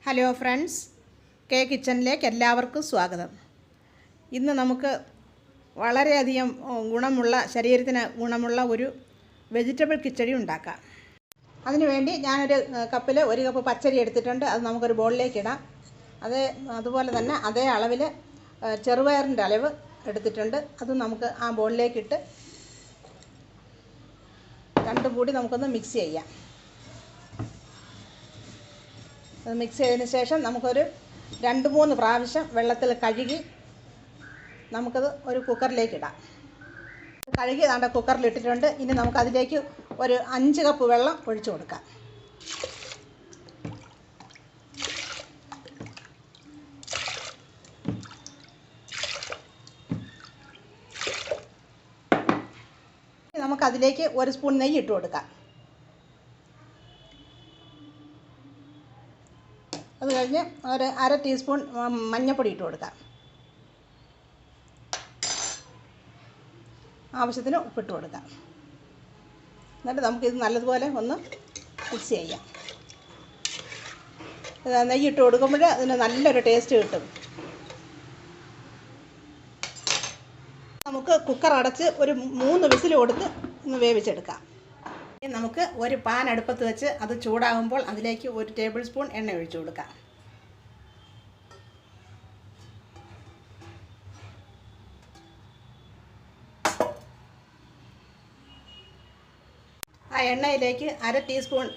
Hello friends, K കിച്ചണിലേക്ക് എല്ലാവർക്കും സ്വാഗതം. ഇന്ന് നമുക്ക് വളരെയധികം ശരീരത്തിന് ഗുണമുള്ള ഒരു വെജിറ്റബിൾ കിച്ചടി ഉണ്ടാക്കാം. അതിനുവേണ്ടി ഞാനൊരു കപ്പിൽ 1 കപ്പ് പച്ചരി എടുത്തിട്ടുണ്ട്. അത് നമുക്കൊരു ബോളിലേക്ക് ഇടാം. അതുപോലെ തന്നെ അതേ അളവിൽ ചെറുപയറിൻ്റെ അളവ് എടുത്തിട്ടുണ്ട്. അത് നമുക്ക് ആ ബോളിലേക്കിട്ട് രണ്ടും കൂടി നമുക്കൊന്ന് മിക്സ് ചെയ്യാം. അത് മിക്സ് ചെയ്തതിന് ശേഷം നമുക്കൊരു 2-3 പ്രാവശ്യം വെള്ളത്തിൽ കഴുകി നമുക്കത് ഒരു കുക്കറിലേക്ക് ഇടാം. കഴുകി കുക്കറിലിട്ടിട്ടുണ്ട്. ഇനി നമുക്കതിലേക്ക് ഒരു 5 കപ്പ് വെള്ളം ഒഴിച്ചു കൊടുക്കാം. നമുക്കതിലേക്ക് 1 സ്പൂൺ നെയ്യ് ഇട്ട് കൊടുക്കാം. അത് കഴിഞ്ഞ് ഒരു 1/2 ടീസ്പൂൺ മഞ്ഞൾപ്പൊടി ഇട്ട് കൊടുക്കാം. ആവശ്യത്തിന് ഉപ്പിട്ട് കൊടുക്കാം. എന്നിട്ട് നമുക്കിത് നല്ലതുപോലെ ഒന്ന് മിക്സ് ചെയ്യാം. നെയ്യ് ഇട്ട് കൊടുക്കുമ്പോൾ അതിന് നല്ലൊരു ടേസ്റ്റ് കിട്ടും. നമുക്ക് കുക്കർ അടച്ച് ഒരു 3 വിസിൽ കൊടുത്ത് ഒന്ന് വേവിച്ചെടുക്കാം. നമുക്ക് ഒരു പാൻ അടുപ്പത്ത് വെച്ച് അത് ചൂടാകുമ്പോൾ അതിലേക്ക് 1 ടേബിൾ സ്പൂൺ എണ്ണ ഒഴിച്ചു കൊടുക്കാം. ആ എണ്ണയിലേക്ക് 1/2 ടീസ്പൂൺ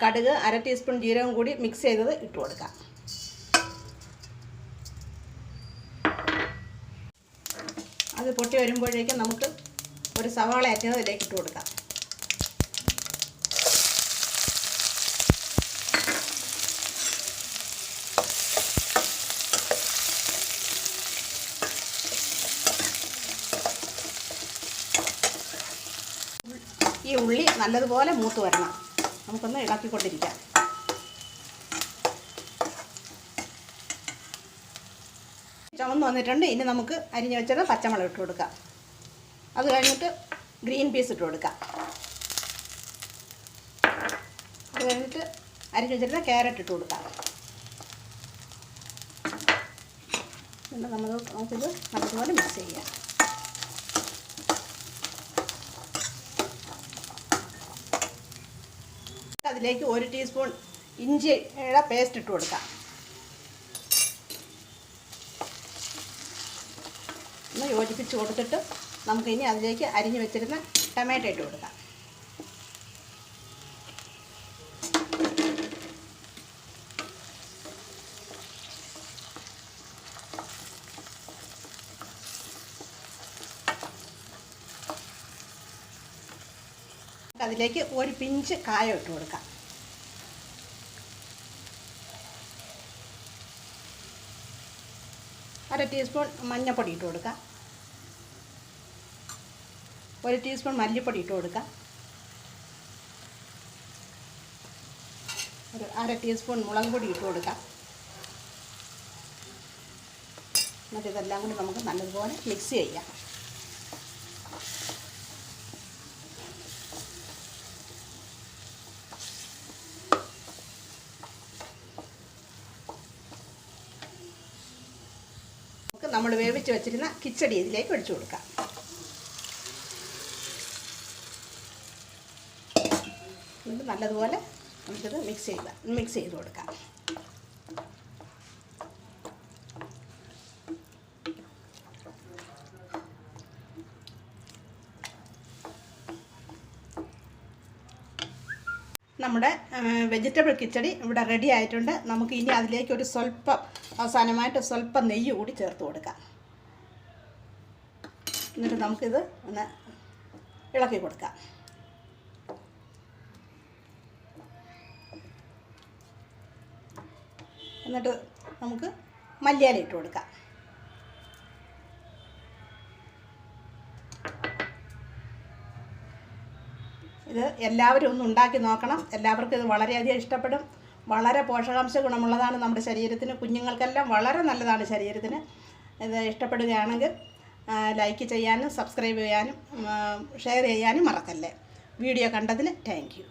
കടുക്, 1/2 ടീസ്പൂൺ ജീരകം കൂടി മിക്സ് ചെയ്തത് ഇട്ട് കൊടുക്കാം. അത് പൊട്ടി വരുമ്പോഴേക്കും നമുക്ക് ഒരു സവാള അരിഞ്ഞത് ഇതിലേക്ക് ഇട്ട് കൊടുക്കാം. ഈ ഉള്ളി നല്ലതുപോലെ മൂത്ത് വരണം. നമുക്കൊന്ന് ഇളക്കിക്കൊണ്ടിരിക്കാം. ചുവന്ന് വന്നിട്ടുണ്ട്. ഇനി നമുക്ക് അരിഞ്ഞ് വെച്ചത് പച്ചമുളക് ഇട്ട് കൊടുക്കാം. അത് കഴിഞ്ഞിട്ട് ഗ്രീൻ പീസ് ഇട്ട് കൊടുക്കാം. അത് കഴിഞ്ഞിട്ട് അരിഞ്ഞ് വെച്ചിരുന്ന ക്യാരറ്റ് ഇട്ട് കൊടുക്കാം. പിന്നെ നമുക്കിത് നല്ലതുപോലെ മിക്സ് ചെയ്യാം. അതിലേക്ക് 1 ടീസ്പൂൺ ഇഞ്ചിയുടെ പേസ്റ്റ് ഇട്ട് കൊടുക്കാം. ഒന്ന് യോജിപ്പിച്ച് കൊടുത്തിട്ട് നമുക്കിനി അതിലേക്ക് അരിഞ്ഞു വെച്ചിരുന്ന ടൊമാറ്റോ ഇട്ട് കൊടുക്കാം. അതിലേക്ക് 1 പിഞ്ച് കായം ഇട്ട് കൊടുക്കാം. അര ടീസ്പൂൺ മഞ്ഞൾപ്പൊടി ഇട്ട് കൊടുക്കാം. 1 ടീസ്പൂൺ മല്ലിപ്പൊടി ഇട്ട് കൊടുക്കാം. ഒരു 1/2 ടീസ്പൂൺ മുളക് പൊടി ഇട്ട് കൊടുക്കാം. എന്നിട്ട് ഇതെല്ലാം കൂടി നമുക്ക് നല്ലതുപോലെ മിക്സ് ചെയ്യാം. നമ്മൾ വേവിച്ച് വെച്ചിരുന്ന കിച്ചടി ഇതിലേക്ക് ഒഴിച്ചു കൊടുക്കാം. എന്നിട്ട് നല്ലതുപോലെ നമുക്കിത് മിക്സ് ചെയ്ത് കൊടുക്കാം. നമ്മുടെ വെജിറ്റബിൾ കിച്ചടി ഇവിടെ റെഡി ആയിട്ടുണ്ട്. നമുക്ക് ഇനി അതിലേക്ക് ഒരു അവസാനമായിട്ട് സ്വല്പം നെയ്യ് കൂടി ചേർത്ത് കൊടുക്കാം. എന്നിട്ട് നമുക്കിത് ഒന്ന് ഇളക്കി കൊടുക്കാം. എന്നിട്ട് നമുക്ക് മല്ലിയില ഇട്ട് കൊടുക്കാം. ഇത് എല്ലാവരും ഒന്ന് ഉണ്ടാക്കി നോക്കണം. എല്ലാവർക്കും ഇത് വളരെയധികം ഇഷ്ടപ്പെടും. വളരെ പോഷകാംശ ഗുണമുള്ളതാണ് നമ്മുടെ ശരീരത്തിന്. കുഞ്ഞുങ്ങൾക്കെല്ലാം വളരെ നല്ലതാണ് ശരീരത്തിന്. ഇത് ഇഷ്ടപ്പെടുകയാണെങ്കിൽ ലൈക്ക് ചെയ്യാനും സബ്സ്ക്രൈബ് ചെയ്യാനും ഷെയർ ചെയ്യാനും മറക്കല്ലേ. വീഡിയോ കണ്ടതിന് താങ്ക് യു.